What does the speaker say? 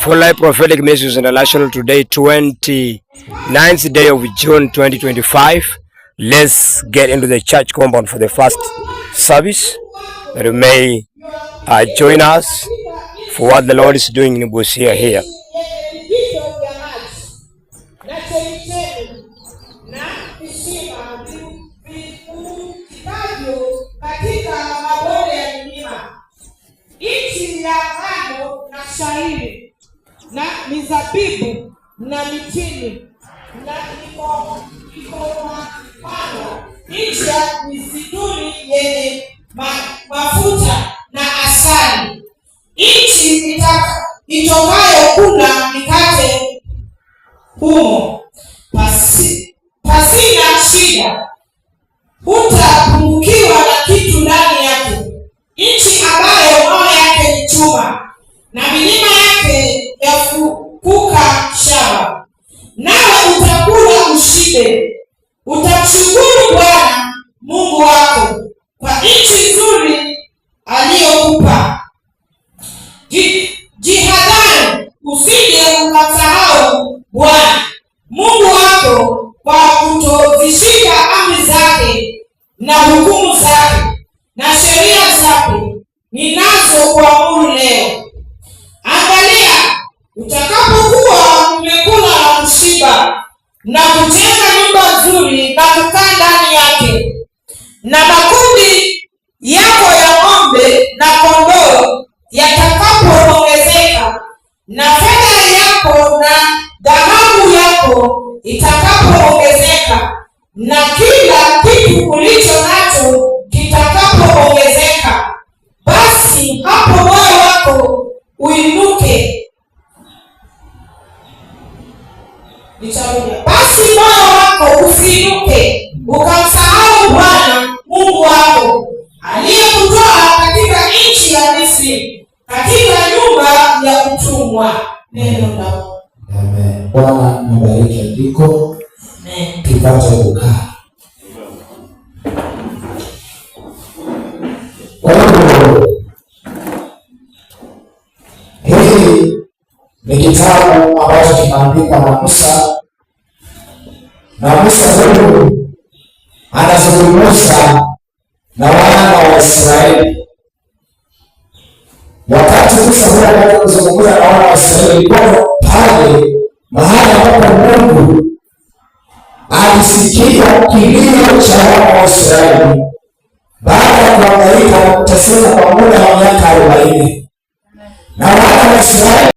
For Life Prophetic Ministries International, today 29th day of June 2025. Let's get into the church compound for the first service. That you may join us for what the Lord is doing in Busia here. Na mizabibu na mitini na nchi ya mizeituni yenye mafuta na asali, nchi itokayo kula mikate humo pasina shida, hutapungukiwa na kitu ndani yake, nchi ambayo mawe yake ni chuma na milima yake yafukuka shaba. Nawe utakula ushibe, utamshukuru Bwana Mungu wako kwa nchi nzuri aliyokupa. Jihadhari usije ukamsahau Bwana Mungu wako kwa kutozishika amri zake na hukumu zake na sheria zake ninazokuamuru leo. Angalia, utakapokuwa mmekula na kushiba na kujenga nyumba nzuri na kukaa ndani yake, na makundi yako ya ng'ombe na kondoo yatakapoongezeka, na fedha yako na dhahabu yako itakapoongezeka, na kila kitu ulicho nacho kitakapoongezeka, basi hapo moyo wako uinuke. Basi moyo wako usiinuke ukamsahau Bwana Mungu wako aliyekutoa katika nchi ya Misri, katika nyumba ya utumwa. Neno la Mungu. Amen. Bwana mbariki andiko. Amen. Tupate kukaa. Hili ni kitabu ambacho kimeandikwa na Musa, na Musa huyu anazungumza na wana wa Israeli. Wakati Musa huyu anazungumza na wana wa Israeli, ilikuwa pale mahali ambapo Mungu alisikia kilio cha wana wa Israeli baada ya kuhangaika na kuteseka kwa muda wa miaka 40. Na wana wa Israeli